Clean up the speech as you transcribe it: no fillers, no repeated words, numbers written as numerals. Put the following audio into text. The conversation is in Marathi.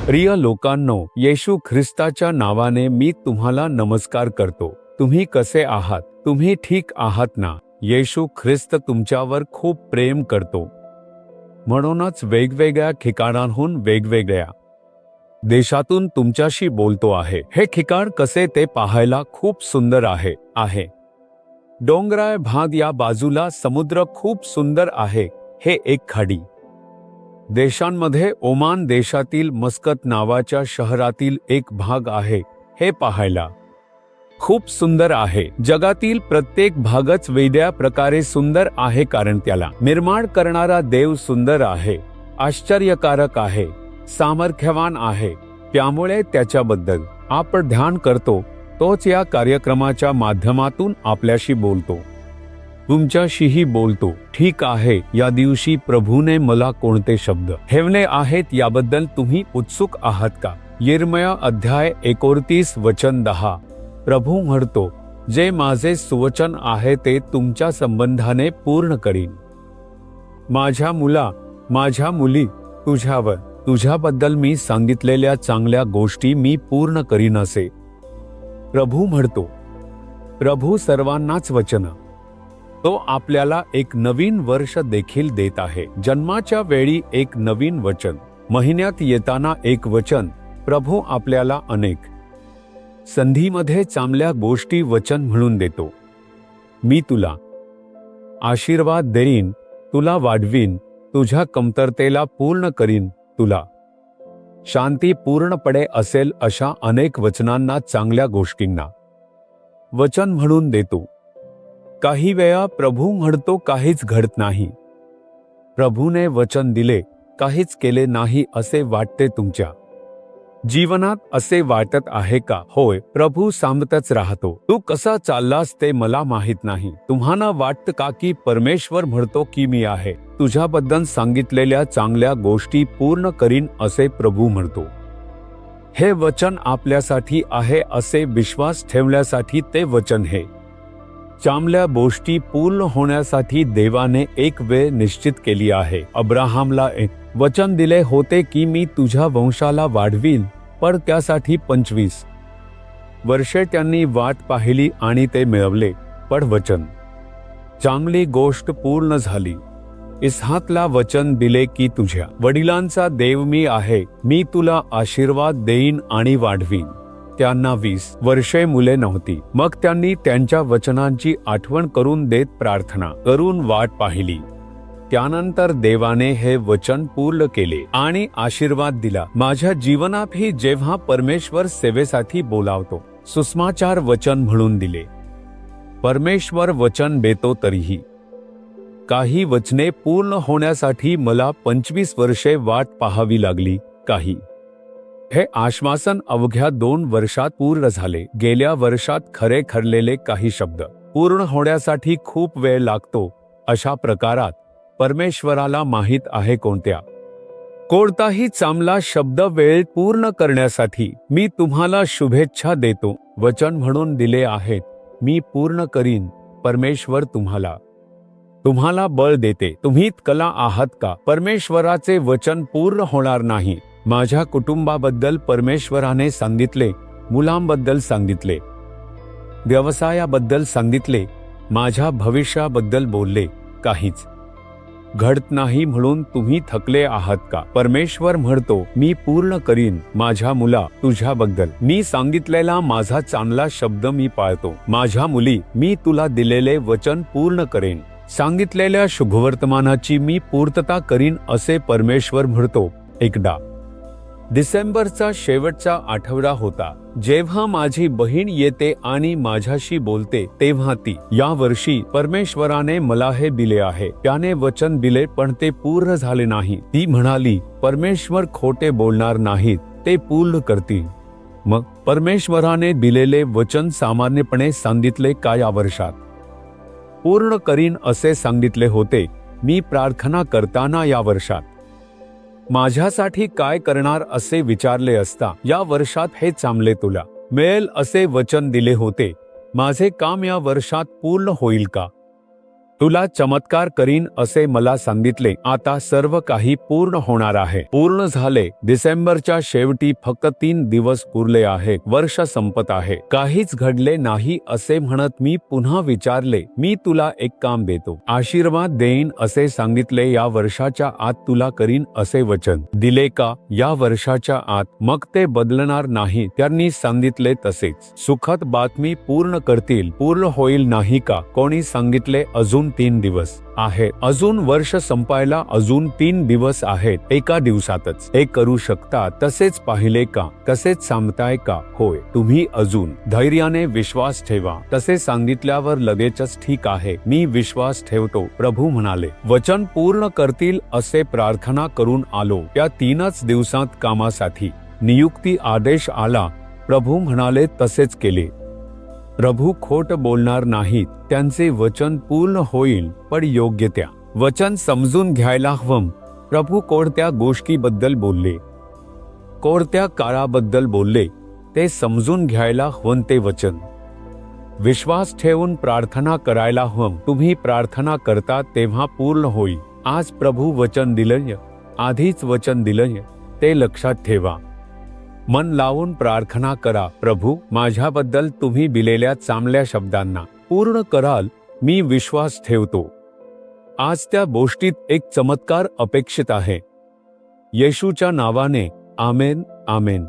प्रिय लोकांनो, येशू ख्रिस्ताच्या नावाने मी तुम्हाला नमस्कार करतो. तुम्ही कसे आहात? तुम्ही ठीक आहात ना? येशू ख्रिस्त तुमच्यावर खूप प्रेम करतो. म्हणूनच वेगवेगळ्या ठिकाणांहून वेगवेगळ्या देशातून तुमच्याशी बोलतो आहे. हे ठिकाण कसे ते पाहायला खूप सुंदर आहे. डोंगराळ भाग, या बाजूला समुद्र खूप सुंदर आहे. हे एक खाडी देशांमध्ये ओमान देशातील मस्कत नावाच्या शहरातील एक भाग आहे. हे पाहायला खूप सुंदर आहे. जगातील प्रत्येक भागच वेगळ्या प्रकारे सुंदर आहे, कारण त्याला निर्माण करणारा देव सुंदर आहे, आश्चर्यकारक आहे, सामर्थ्यवान आहे. त्यामुळे त्याच्याबद्दल आपण ध्यान करतो. तोच या कार्यक्रमाच्या माध्यमातून आपल्याशी बोलतो, तुमच्याशीही बोलतो. ठीक आहे, या दिवशी प्रभूने मला कोणते शब्द ठेवले आहेत याबद्दल तुम्ही उत्सुक आहात का? यिर्मया अध्याय 39 वचन 10. प्रभू म्हणतो, जे माझे सुवचन आहे ते तुमच्या संबंधाने पूर्ण करीन. माझ्या मुला, माझ्या मुली, तुझ्याबद्दल मी सांगितलेल्या चांगल्या गोष्टी मी पूर्ण करीन असे प्रभू म्हणतो. प्रभू सर्वांनाच वचन. तो आपल्याला एक नवीन वर्ष देखील देत आहे. जन्माच्या वेळी एक नवीन वचन, महिन्यात येताना एक वचन. प्रभू आपल्याला अनेक संधीमध्ये चांगल्या गोष्टी वचन म्हणून देतो. मी तुला आशीर्वाद देईन, तुला वाढवीन, तुझ्या कमतरतेला पूर्ण करीन, तुला शांती पूर्णपणे असेल, अशा अनेक वचनांना, चांगल्या गोष्टींना वचन म्हणून देतो. काही वेळा प्रभू म्हणतो काहीच घडत नाही. प्रभूने वचन दिले, काहीच केले नाही असे वाटते तुमच्या जीवनात? असे वाटत आहे का? होय, प्रभू सांगतच राहतो. तू कसा चाललास ते मला माहित नाही. तुम्हाला वाटतं का की परमेश्वर म्हणतो की मी आहे, तुझ्याबद्दल सांगितलेल्या चांगल्या गोष्टी पूर्ण करीन असे प्रभू म्हणतो. हे वचन आपल्यासाठी आहे असे विश्वास ठेवण्यासाठी ते वचन हे. चांगल्या गोष्टी पूर्ण होण्यासाठी देवाने एक वेळ निश्चित केली आहे. अब्राहामला एक वचन दिले होते की मी तुझ्या वंशाला वाढवीन, पण त्यासाठी 25 वर्षे त्यांनी वाट पाहिली आणि ते मिळवले. पण वचन, चांगली गोष्ट पूर्ण झाली. इसहाकला वचन दिले की तुझ्या वडिलांचा देव मी आहे, मी तुला आशीर्वाद देईन आणि वाढवीन. त्यांना 20 वर्षे मुले नव्हती. मग त्यांनी त्यांच्या वचनांची आठवण करून देत प्रार्थना करून वाट पाहिली. त्यानंतर देवाने हे वचन पूर्ण केले आणि आशीर्वाद दिला. माझ्या जीवनातही जेव्हा परमेश्वर सेवेसाठी बोलावतो, सुसमाचार वचन म्हणून दिले. परमेश्वर वचन देतो तरीही काही वचने पूर्ण होण्यासाठी मला 25 वर्षे वाट पाहावी लागली. काही हे आश्वासन अवघ्या 2 वर्षात पूर्ण झाले. गेल्या वर्षात खरे ठरलेले काही शब्द पूर्ण होण्यासाठी खूप वेळ लागतो. अशा प्रकारात परमेश्वराला माहीत आहे कोणताही चांगला शब्द वेळ पूर्ण करण्यासाठी. मी तुम्हाला शुभेच्छा देतो. वचन म्हणून दिले आहेत, मी पूर्ण करीन. परमेश्वर तुम्हाला बळ देते. तुम्ही कला आहात का? परमेश्वराचे वचन पूर्ण होणार नाही. माझ्या कुटुंबाबद्दल परमेश्वराने सांगितले, मुलांबद्दल सांगितले, व्यवसायाबद्दल सांगितले, माझ्या भविष्याबद्दल बोलले. काहीच घडत नाही म्हणून तुम्ही थकले आहात का? परमेश्वर म्हणतो, मी पूर्ण करीन. माझ्या मुला, तुझ्याबद्दल मी सांगितलेला माझा चांगला शब्द मी पाळतो. माझ्या मुली, मी तुला दिलेले वचन पूर्ण करेन. सांगितलेल्या शुभवर्तमानाची मी पूर्तता करीन असे परमेश्वर म्हणतो. एकदा डिसेंबरचा शेवटचा आठवडा होता, जेव्हा माझी बहीण येते आणि माझ्याशी बोलते, तेव्हा ती, या वर्षी परमेश्वराने मला हे दिले आहे. त्याने वचन दिले पण ते पूर्ण झाले नाही. ती म्हणाली, परमेश्वर खोटे बोलणार नाहीत, ते पूर्ण करतील. मग परमेश्वराने दिलेले वचन सामान्यपणे सांगितले का या वर्षात पूर्ण करीन असे सांगितले होते. मी प्रार्थना करताना या वर्षात माझ्यासाठी काय करणार असे विचारले असता, या वर्षात हे चांगले तुला मिळेल असे वचन दिले होते. माझे काम या वर्षात पूर्ण होईल का? तुला चमत्कार करीन असे मला सांगितले. आता सर्व काही पूर्ण होणार आहे. पूर्ण झाले. डिसेंबरच्या शेवटी फक्त 3 दिवस उरले आहेत. वर्ष संपत आहे. काहीच घडले नाही असे म्हणत मी पुन्हा विचारले, मी तुला एक काम देतो. आशीर्वाद देईन असे सांगितले. या वर्षाच्या आत तुला करीन असे वचन दिले का? या वर्षाच्या आत. मग ते बदलणार नाही. त्यांनी सांगितले तसेच. सुखद बातमी पूर्ण करतील. पूर्ण होईल नाही का? कोणी सांगितले अजून 3 दिवस आहे. अजून वर्ष संपायला अजून 3 दिवस आहेत. एका दिवसातच हे करू शकता. तसेच पाहिले का? तसेच सांगताय का? होय. तुम्ही अजून धैर्याने विश्वास ठेवा. तसे सांगितल्यावर लगेचच ठीक आहे, मी विश्वास ठेवतो. प्रभू म्हणाले वचन पूर्ण करतील असे प्रार्थना करून आलो. त्या 3च दिवसात कामासाठी नियुक्ती आदेश आला. प्रभू म्हणाले तसेच केले. प्रभू खोट बोलणार नाहीत. त्यांचे वचन पूर्ण होईल, पण योग्य त्या वचन समजून घ्यायला हवं. प्रभू कोणत्या गोष्टीबद्दल बोलले, कोणत्या काळाबद्दल बोलले ते समजून घ्यायला हवं. ते वचन विश्वास ठेवून प्रार्थना करायला हवं. तुम्ही प्रार्थना करता तेव्हा पूर्ण होईल. आज प्रभू वचन दिलंय, आधीच वचन दिलंय, ते लक्षात ठेवा. मन लावून प्रार्थना करा. प्रभू, माझ्याबद्दल तुम्ही दिलेल्या चांगल्या शब्दांना पूर्ण कराल, मी विश्वास ठेवतो. आज त्या गोष्टीत एक चमत्कार अपेक्षित आहे. येशूच्या नावाने आमेन. आमेन.